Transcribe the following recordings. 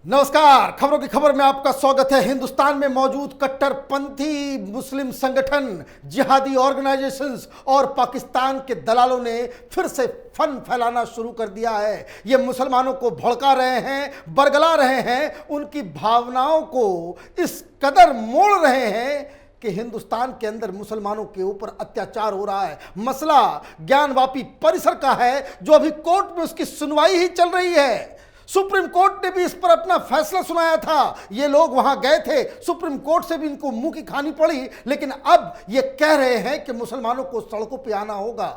नमस्कार, खबरों की खबर में आपका स्वागत है। हिंदुस्तान में मौजूद कट्टरपंथी मुस्लिम संगठन, जिहादी ऑर्गेनाइजेशंस और पाकिस्तान के दलालों ने फिर से फन फैलाना शुरू कर दिया है। ये मुसलमानों को भड़का रहे हैं, बरगला रहे हैं, उनकी भावनाओं को इस कदर मोड़ रहे हैं कि हिंदुस्तान के अंदर मुसलमानों के ऊपर अत्याचार हो रहा है। मसला ज्ञानवापी परिसर का है, जो अभी कोर्ट में उसकी सुनवाई ही चल रही है। सुप्रीम कोर्ट ने भी इस पर अपना फैसला सुनाया था। ये लोग वहां गए थे, सुप्रीम कोर्ट से भी इनको मुंह की खानी पड़ी, लेकिन अब ये कह रहे हैं कि मुसलमानों को सड़कों पे आना होगा,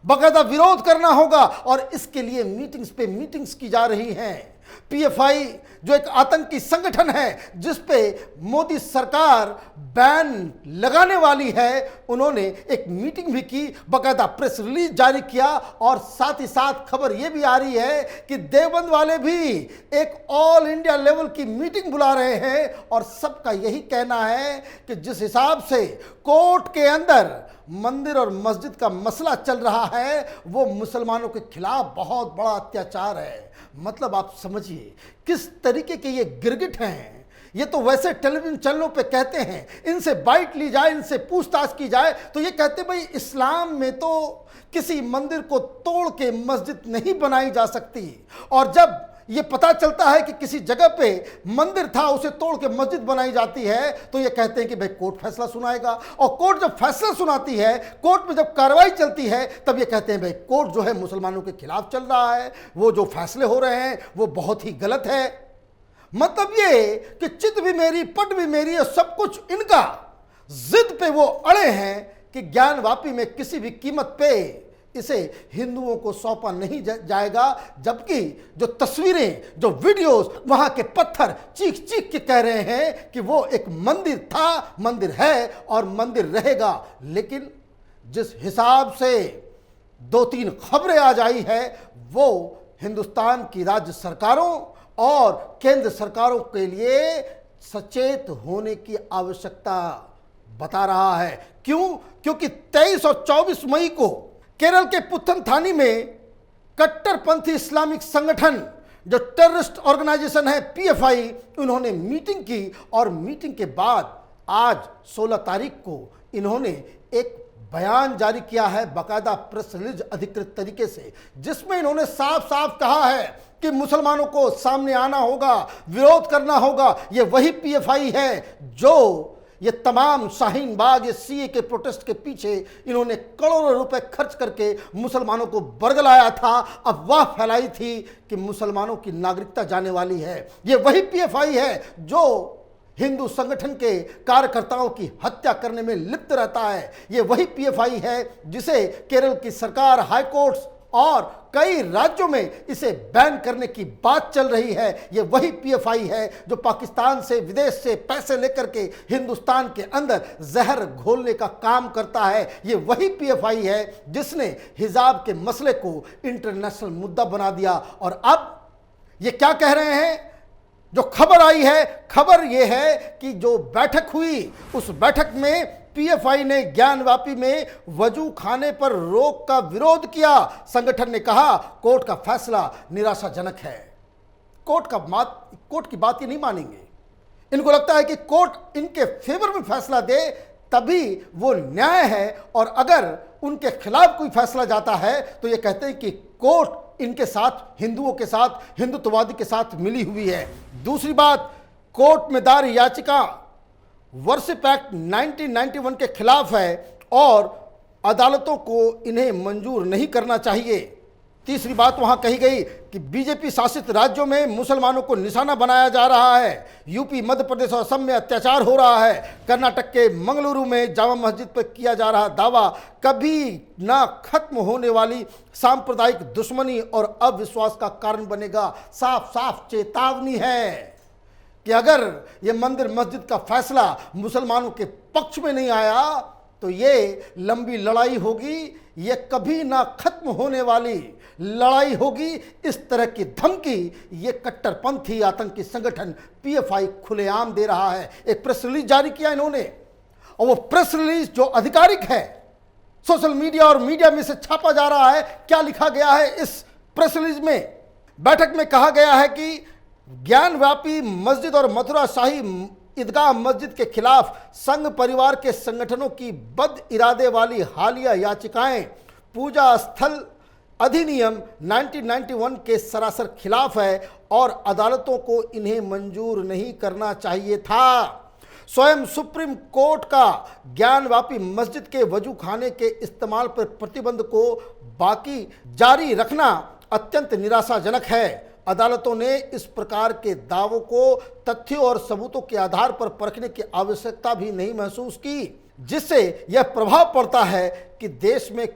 बाकायदा विरोध करना होगा, और इसके लिए मीटिंग्स पे मीटिंग्स की जा रही हैं। पीएफआई जो एक आतंकी संगठन है, जिस पे मोदी सरकार बैन लगाने वाली है, उन्होंने एक मीटिंग भी की, बाकायदा प्रेस रिलीज जारी किया, और साथ ही साथ खबर यह भी आ रही है कि देवबंद वाले भी एक ऑल इंडिया लेवल की मीटिंग बुला रहे हैं। और सबका यही कहना है कि जिस हिसाब से कोर्ट के अंदर मंदिर और मस्जिद का मसला चल रहा है, वो मुसलमानों के खिलाफ बहुत बड़ा अत्याचार है। मतलब आप समझिए किस तरीके के ये गिरगिट हैं। ये तो वैसे टेलीविजन चैनलों पे कहते हैं, इनसे बाइट ली जाए, इनसे पूछताछ की जाए तो ये कहते भाई इस्लाम में तो किसी मंदिर को तोड़ के मस्जिद नहीं बनाई जा सकती, और जब ये पता चलता है कि किसी जगह पे मंदिर था, उसे तोड़ के मस्जिद बनाई जाती है, तो ये कहते हैं कि भाई कोर्ट फैसला सुनाएगा। और कोर्ट जब फैसला सुनाती है, कोर्ट में जब कार्रवाई चलती है, तब ये कहते हैं भाई कोर्ट जो है मुसलमानों के खिलाफ चल रहा है, वो जो फैसले हो रहे हैं वो बहुत ही गलत है। मतलब ये कि चित भी मेरी, पट भी मेरी, सब कुछ इनका। जिद पे वो अड़े हैं कि ज्ञानवापी में किसी भी कीमत पे इसे हिंदुओं को सौंपा नहीं जाएगा, जबकि जो तस्वीरें, जो वीडियोस, वहां के पत्थर चीख चीख के कह रहे हैं कि वो एक मंदिर था, मंदिर है और मंदिर रहेगा। लेकिन जिस हिसाब से 2-3 खबरें आ जाई है, वो हिंदुस्तान की राज्य सरकारों और केंद्र सरकारों के लिए सचेत होने की आवश्यकता बता रहा है। क्यों? क्योंकि 23 और 24 मई को केरल के पुथनथानी में कट्टरपंथी इस्लामिक संगठन, जो टेररिस्ट ऑर्गेनाइजेशन है पीएफआई, उन्होंने मीटिंग की, और मीटिंग के बाद आज 16 तारीख को इन्होंने एक बयान जारी किया है, बाकायदा प्रेस रिलीज अधिकृत तरीके से, जिसमें इन्होंने साफ साफ कहा है कि मुसलमानों को सामने आना होगा, विरोध करना होगा। ये वही पीएफआई है जो ये तमाम शाहीन बाग, ये सीए के प्रोटेस्ट के पीछे इन्होंने करोड़ों रुपए खर्च करके मुसलमानों को बरगलाया था, अफवाह फैलाई थी कि मुसलमानों की नागरिकता जाने वाली है। ये वही पीएफआई है जो हिंदू संगठन के कार्यकर्ताओं की हत्या करने में लिप्त रहता है। ये वही पीएफआई है जिसे केरल की सरकार, हाईकोर्ट्स और कई राज्यों में इसे बैन करने की बात चल रही है। ये वही पीएफआई है जो पाकिस्तान से, विदेश से पैसे लेकर के हिंदुस्तान के अंदर जहर घोलने का काम करता है। ये वही पीएफआई है जिसने हिजाब के मसले को इंटरनेशनल मुद्दा बना दिया। और अब ये क्या कह रहे हैं? जो खबर आई है, खबर यह है कि जो बैठक हुई, उस बैठक में पीएफआई ने ज्ञानवापी में वजू खाने पर रोक का विरोध किया। संगठन ने कहा कोर्ट का फैसला निराशाजनक है। कोर्ट की बात ये नहीं मानेंगे। इनको लगता है कि कोर्ट इनके फेवर में फैसला दे तभी वो न्याय है, और अगर उनके खिलाफ कोई फैसला जाता है तो ये कहते हैं कि कोर्ट इनके साथ, हिंदुओं के साथ, हिंदुत्ववादी के साथ मिली हुई है। दूसरी बात, कोर्ट में दायर याचिका वर्शिप एक्ट 1991 के खिलाफ है और अदालतों को इन्हें मंजूर नहीं करना चाहिए। तीसरी बात वहां कही गई कि बीजेपी शासित राज्यों में मुसलमानों को निशाना बनाया जा रहा है। यूपी, मध्य प्रदेश और असम में अत्याचार हो रहा है। कर्नाटक के मंगलुरु में जामा मस्जिद पर किया जा रहा दावा कभी ना खत्म होने वाली सांप्रदायिक दुश्मनी और अविश्वास का कारण बनेगा। साफ साफ चेतावनी है कि अगर ये मंदिर मस्जिद का फैसला मुसलमानों के पक्ष में नहीं आया तो ये लंबी लड़ाई होगी, ये कभी ना खत्म होने वाली लड़ाई होगी। इस तरह की धमकी ये कट्टरपंथी आतंकी संगठन पीएफआई खुलेआम दे रहा है। एक प्रेस रिलीज जारी किया इन्होंने, और वो प्रेस रिलीज जो आधिकारिक है, सोशल मीडिया और मीडिया में से छापा जा रहा है। क्या लिखा गया है इस प्रेस रिलीज में? बैठक में कहा गया है कि ज्ञानव्यापी मस्जिद और मथुरा शाही ईदगाह मस्जिद के खिलाफ संघ परिवार के संगठनों की बद इरादे वाली हालिया याचिकाएं पूजा स्थल अधिनियम 1991 के सरासर खिलाफ है और अदालतों को इन्हें मंजूर नहीं करना चाहिए था। स्वयं सुप्रीम कोर्ट का ज्ञानव्यापी मस्जिद के वजू खाने के इस्तेमाल पर प्रतिबंध को बाकी जारी रखना अत्यंत निराशाजनक है। अदालतों ने इस प्रकार के दावों को तथ्यों और सबूतों के आधार पर परखने की आवश्यकता भी नहीं महसूस की, जिससे यह प्रभाव पड़ता है कि देश में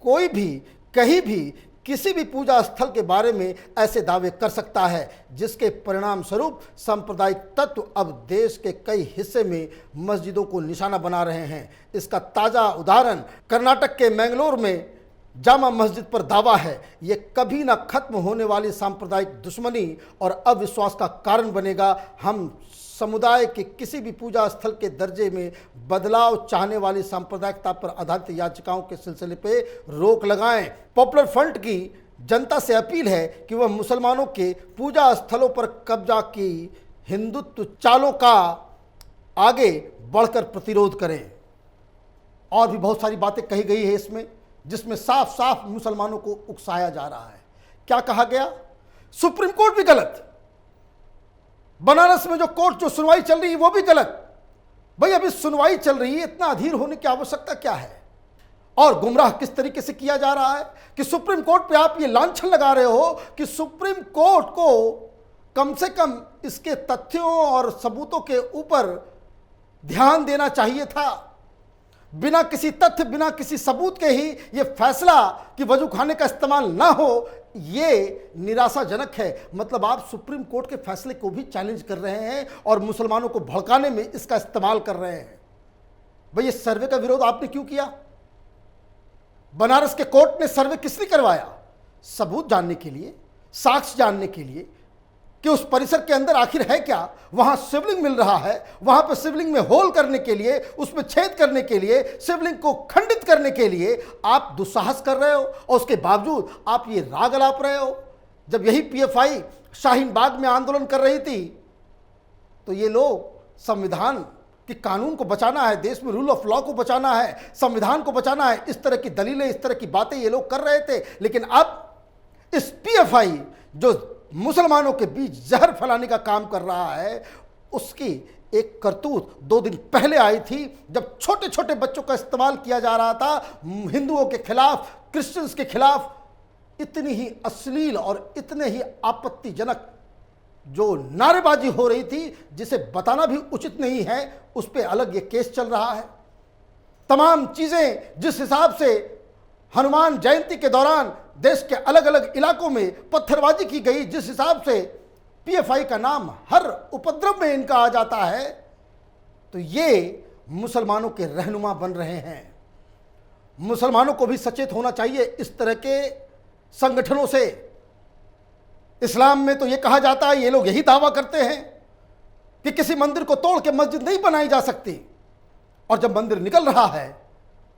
कोई भी कहीं भी किसी भी पूजा स्थल के बारे में ऐसे दावे कर सकता है, जिसके परिणाम स्वरूप सांप्रदायिक तत्व अब देश के कई हिस्से में मस्जिदों को निशाना बना रहे हैं। इसका ताज़ा उदाहरण कर्नाटक के मैंगलोर में जामा मस्जिद पर दावा है। ये कभी ना खत्म होने वाली सांप्रदायिक दुश्मनी और अविश्वास का कारण बनेगा। हम समुदाय के किसी भी पूजा स्थल के दर्जे में बदलाव चाहने वाली सांप्रदायिकता पर आधारित याचिकाओं के सिलसिले पे रोक लगाएं। पॉपुलर फ्रंट की जनता से अपील है कि वह मुसलमानों के पूजा स्थलों पर कब्जा की हिंदुत्व चालों का आगे बढ़कर प्रतिरोध करें। और भी बहुत सारी बातें कही गई है इसमें, जिसमें साफ साफ मुसलमानों को उकसाया जा रहा है। क्या कहा गया? सुप्रीम कोर्ट भी गलत, बनारस में जो कोर्ट जो सुनवाई चल रही है वो भी गलत। भाई अभी सुनवाई चल रही है, इतना अधीर होने की आवश्यकता क्या है? और गुमराह किस तरीके से किया जा रहा है कि सुप्रीम कोर्ट पे आप ये लांछन लगा रहे हो कि सुप्रीम कोर्ट को कम से कम इसके तथ्यों और सबूतों के ऊपर ध्यान देना चाहिए था। बिना किसी तथ्य, बिना किसी सबूत के ही ये फैसला कि वजू खाने का इस्तेमाल ना हो, ये निराशाजनक है। मतलब आप सुप्रीम कोर्ट के फैसले को भी चैलेंज कर रहे हैं और मुसलमानों को भड़काने में इसका इस्तेमाल कर रहे हैं। भाई ये सर्वे का विरोध आपने क्यों किया? बनारस के कोर्ट ने सर्वे किस लिए करवाया? सबूत जानने के लिए, साक्ष्य जानने के लिए कि उस परिसर के अंदर आखिर है क्या। वहां शिवलिंग मिल रहा है, वहां पर शिवलिंग में होल करने के लिए, उसमें छेद करने के लिए, शिवलिंग को खंडित करने के लिए आप दुस्साहस कर रहे हो और उसके बावजूद आप ये राग अलाप रहे हो। जब यही पीएफआई शाहीन बाग में आंदोलन कर रही थी तो ये लोग संविधान कि कानून को बचाना है, देश में रूल ऑफ लॉ को बचाना है, संविधान को बचाना है, इस तरह की दलीलें, इस तरह की बातें ये लोग कर रहे थे। लेकिन अब इस पीएफआई जो मुसलमानों के बीच जहर फैलाने का काम कर रहा है, उसकी एक करतूत 2 दिन पहले आई थी, जब छोटे छोटे बच्चों का इस्तेमाल किया जा रहा था हिंदुओं के खिलाफ, क्रिश्चियंस के खिलाफ। इतनी ही अश्लील और इतने ही आपत्तिजनक जो नारेबाजी हो रही थी, जिसे बताना भी उचित नहीं है, उस पर अलग ये केस चल रहा है। तमाम चीजें जिस हिसाब से हनुमान जयंती के दौरान देश के अलग अलग इलाकों में पत्थरबाजी की गई, जिस हिसाब से पीएफआई का नाम हर उपद्रव में इनका आ जाता है, तो ये मुसलमानों के रहनुमा बन रहे हैं। मुसलमानों को भी सचेत होना चाहिए इस तरह के संगठनों से। इस्लाम में तो ये कहा जाता है, ये लोग यही दावा करते हैं कि किसी मंदिर को तोड़ के मस्जिद नहीं बनाई जा सकती, और जब मंदिर निकल रहा है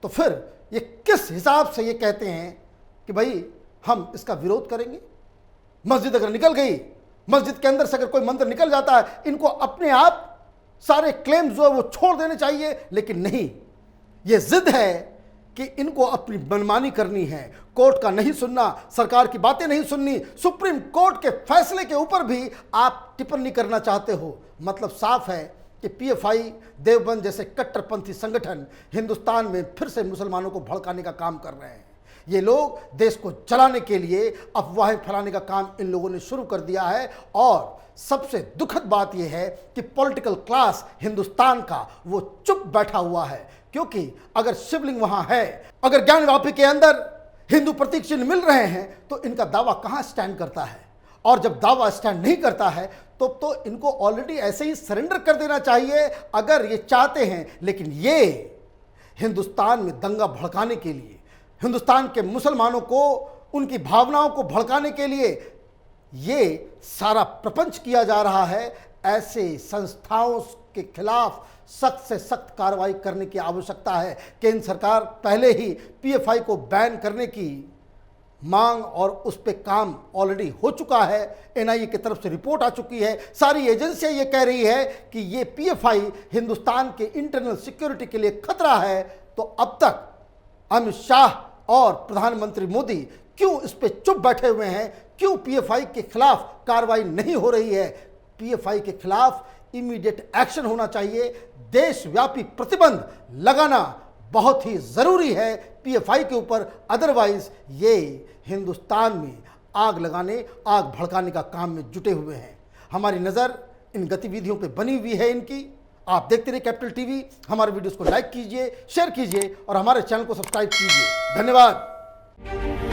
तो फिर ये किस हिसाब से ये कहते हैं कि भाई हम इसका विरोध करेंगे। मस्जिद अगर निकल गई, मस्जिद के अंदर से अगर कोई मंदिर निकल जाता है, इनको अपने आप सारे क्लेम्स जो है वो छोड़ देने चाहिए। लेकिन नहीं, ये जिद है कि इनको अपनी मनमानी करनी है, कोर्ट का नहीं सुनना, सरकार की बातें नहीं सुननी, सुप्रीम कोर्ट के फैसले के ऊपर भी आप टिप्पणी करना चाहते हो। मतलब साफ है कि पीएफआई, देवबंद जैसे कट्टरपंथी संगठन हिंदुस्तान में फिर से मुसलमानों को भड़काने का काम कर रहे हैं। ये लोग देश को जलाने के लिए अफवाहें फैलाने का काम इन लोगों ने शुरू कर दिया है। और सबसे दुखद बात यह है कि पॉलिटिकल क्लास हिंदुस्तान का वो चुप बैठा हुआ है, क्योंकि अगर शिवलिंग वहां है, अगर ज्ञानवापी के अंदर हिंदू प्रतीक चिन्ह मिल रहे हैं, तो इनका दावा कहां स्टैंड करता है। और जब दावा स्टैंड नहीं करता है तो इनको ऑलरेडी ऐसे ही सरेंडर कर देना चाहिए अगर ये चाहते हैं। लेकिन ये हिंदुस्तान में दंगा भड़काने के लिए, हिंदुस्तान के मुसलमानों को उनकी भावनाओं को भड़काने के लिए ये सारा प्रपंच किया जा रहा है। ऐसे संस्थाओं के खिलाफ सख्त से सख्त कार्रवाई करने की आवश्यकता है। केंद्र सरकार पहले ही पीएफआई को बैन करने की मांग और उस पर काम ऑलरेडी हो चुका है। एनआईए की तरफ से रिपोर्ट आ चुकी है। सारी एजेंसियां ये कह रही है कि ये पीएफआई हिंदुस्तान के इंटरनल सिक्योरिटी के लिए खतरा है। तो अब तक अमित शाह और प्रधानमंत्री मोदी क्यों इस पे चुप बैठे हुए हैं? क्यों पीएफआई के खिलाफ कार्रवाई नहीं हो रही है? पीएफआई के खिलाफ इमीडिएट एक्शन होना चाहिए। देशव्यापी प्रतिबंध लगाना बहुत ही जरूरी है पीएफआई के ऊपर, अदरवाइज ये हिंदुस्तान में आग लगाने, आग भड़काने का काम में जुटे हुए हैं। हमारी नज़र इन गतिविधियों पे बनी हुई है इनकी। आप देखते रहिए कैपिटल टीवी। हमारे वीडियोस को लाइक कीजिए, शेयर कीजिए और हमारे चैनल को सब्सक्राइब कीजिए। धन्यवाद।